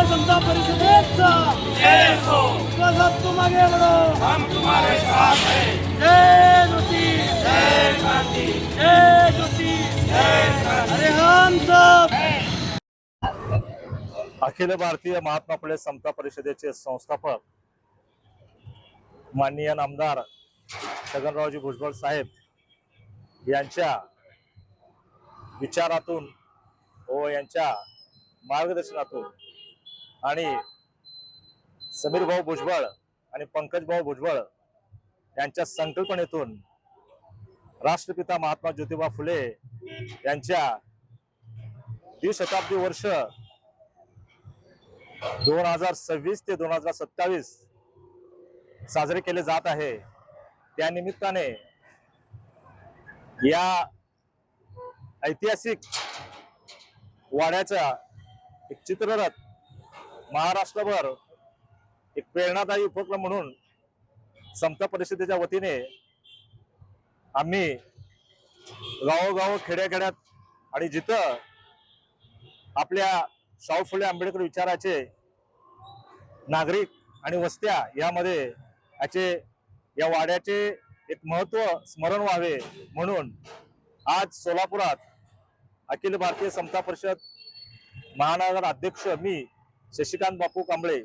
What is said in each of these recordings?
समता परिषदेचा जय हो, सब तुम आगे बढ़ो, हम तुम्हारे साथ हैं। जय ज्योति, जय क्रांति, जय ज्योति, जय क्रांति। अरे हम सब अखिल भारतीय महात्मा फुले समता परिषदेचे संस्थापक माननीय नामदार छगनरावजी भुजबळ साहेब यांच्या विचारातून व यांच्या मार्गदर्शनातून आणि समीर भाऊ भुजबळ आणि पंकज भाऊ भुजबळ यांच्या संकल्पनेतून राष्ट्रपिता महात्मा ज्योतिबा फुले यांच्या द्विशताब्दी वर्ष 2026 ते 2027 साजरे केले जात आहे। त्या निमित्ताने या ऐतिहासिक वाड्याचा एक चित्ररथ महाराष्ट्रभर एक प्रेरणादायी उपक्रम म्हणून समता परिषदेच्या वतीने आम्ही गावोगाव खेड्याखेड्यात आणि जिथं आपल्या शाहू फुले आंबेडकर विचाराचे नागरिक आणि वस्त्या यामध्ये या वाड्याचे एक महत्व स्मरण व्हावे म्हणून आज सोलापुरात अखिल भारतीय समता परिषद महानगर अध्यक्ष मी शशिकांत बापू कांबळे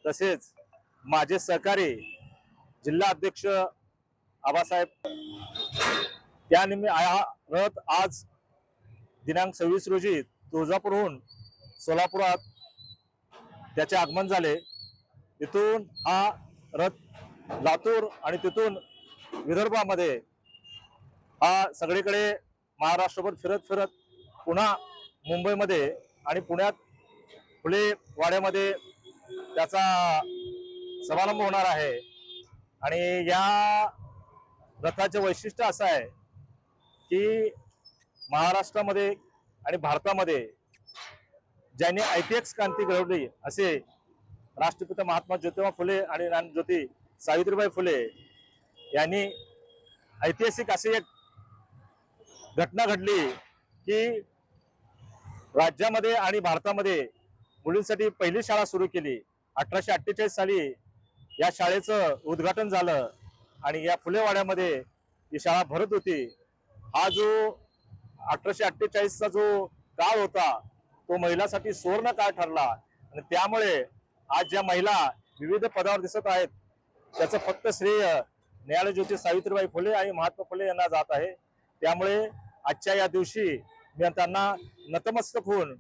तसेच माझे सहकारी जिल्हा अध्यक्ष आबासाहेब त्यानिमित्त आज दिनांक 26 रोजी तुळजापूरहून सोलापुरात त्याचे आगमन झाले। तिथून हा रथ लातूर आणि तिथून विदर्भामध्ये हा सगळीकडे महाराष्ट्रभर फिरत फिरत पुन्हा मुंबईमध्ये आणि पुण्यात फुले वाड्यामध्ये त्याचा समारंभ होणार आहे। आणि या रथाचे वैशिष्ट्य असं आहे की महाराष्ट्रामध्ये आणि भारतामध्ये ज्यांनी ऐतिहासिक क्रांती घडवली असे राष्ट्रपिता महात्मा ज्योतिबा फुले आणि ज्योती सावित्रीबाई फुले यांनी ऐतिहासिक अशी एक घटना घडली की राज्यामध्ये आणि भारतामध्ये मुलींसाठी पहिली शाळा सुरू केली। 1848 साली या शाळेचं उद्घाटन झालं आणि या फुलेवाड्यामध्ये ही शाळा भरत होती। हा जो 1848 चा जो काळ होता तो महिलांसाठी सुवर्ण काळ ठरला आणि त्यामुळे आज ज्या महिला विविध पदावर दिसत आहेत त्याचं फक्त श्रेय न्यायज्योती सावित्रीबाई फुले आणि महात्मा फुले यांना जात आहे। त्यामुळे आजच्या या दिवशी मी त्यांना नतमस्तक होऊन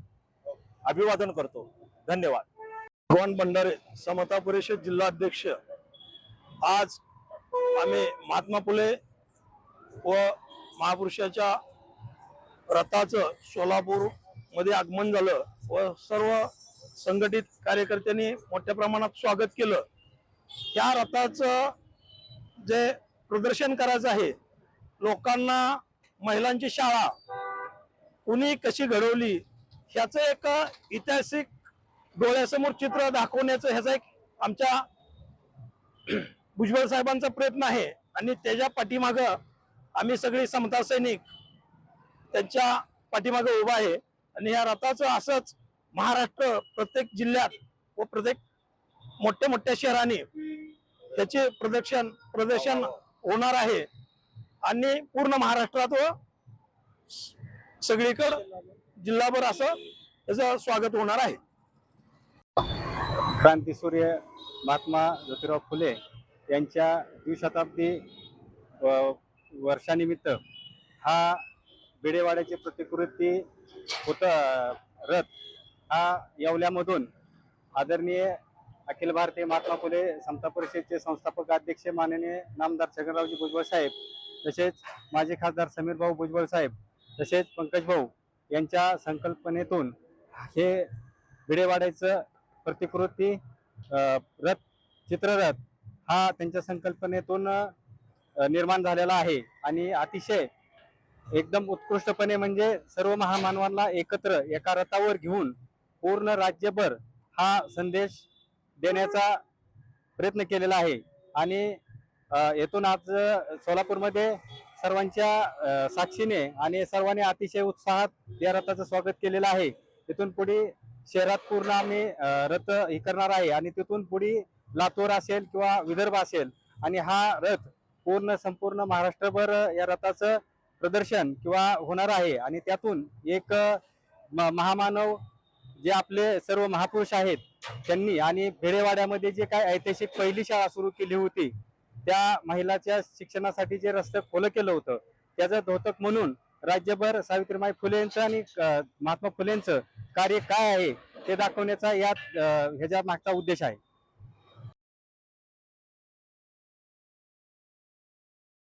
अभिवादन करतो। धन्यवाद। भगवान भंडारे समता परिषद जिल्हा अध्यक्ष। आज आम्ही महात्मा फुले व महापुरुषाच्या रथाचं सोलापूर मध्ये आगमन झालं व सर्व संघटित कार्यकर्त्यांनी मोठ्या प्रमाणात स्वागत केलं। त्या रथाचं जे प्रदर्शन करायचं आहे लोकांना महिलांची शाळा कुणी कशी घडवली ह्याचं एक ऐतिहासिक डोळ्यासमोर चित्र दाखवण्याचं ह्याचा एक आमच्या भुजबळ साहेबांचा प्रयत्न आहे आणि त्याच्या पाठीमागं आम्ही सगळे समता सैनिक त्यांच्या पाठीमागे उभा आहे। आणि या रथाचं असंच महाराष्ट्र प्रत्येक जिल्ह्यात व प्रत्येक मोठ्या मोठ्या शहरांनी त्याचे प्रदर्शन होणार आहे आणि पूर्ण महाराष्ट्रात व सगळीकडे जिल्हाभर असं त्याचं स्वागत होणार आहे। क्रांतीसूर्य महात्मा ज्योतिराव फुले यांच्या द्विशताब्दी वर्षानिमित्त हा बेडेवाड्याची प्रतिकृती रथ हा येवल्यामधून आदरणीय अखिल भारतीय महात्मा फुले समता परिषदेचे संस्थापक अध्यक्ष माननीय नामदार छगनरावजी भुजबळ साहेब तसेच माजी खासदार समीर भाऊ भुजबळ साहेब तसेच पंकज भाऊ यांच्या संकल्पनेतून हे बेडेवाड्याचं प्रतिकृती चित्ररथ हा त्यांच्या संकल्पनेतून निर्माण झालेला आहे। आणि अतिशय एकदम उत्कृष्टपणे म्हणजे सर्व महामानवांना एकत्र एका रथावर घेऊन पूर्ण राज्यभर हा संदेश देण्याचा प्रयत्न केलेला आहे। आणि येथून आज सोलापूरमध्ये सर्वांच्या साक्षीने आणि सर्वांनी अतिशय उत्साहात या रथाचं स्वागत केलेलं आहे। इथून पुढे शहरात पूर्ण आम्ही रथ हे करणार आहे आणि तिथून पुढे लातूर असेल किंवा विदर्भ असेल आणि हा रथ पूर्ण संपूर्ण महाराष्ट्रभर या रथाचं प्रदर्शन किंवा होणार आहे आणि त्यातून एक महामानव जे आपले सर्व महापुरुष आहेत त्यांनी आणि भेडेवाड्यामध्ये जे काय ऐतिहासिक पहिली शाळा सुरू केली होती त्या महिलाच्या शिक्षणासाठी जे रस्ते खुलं केलं होतं त्याचं द्योतक म्हणून राज्यभर सावित्रीबाई फुलेंचं आणि महात्मा फुलेंचं कार्य काय आहे ते दाखवण्याचा यात ह्याच्या मागचा उद्देश आहे.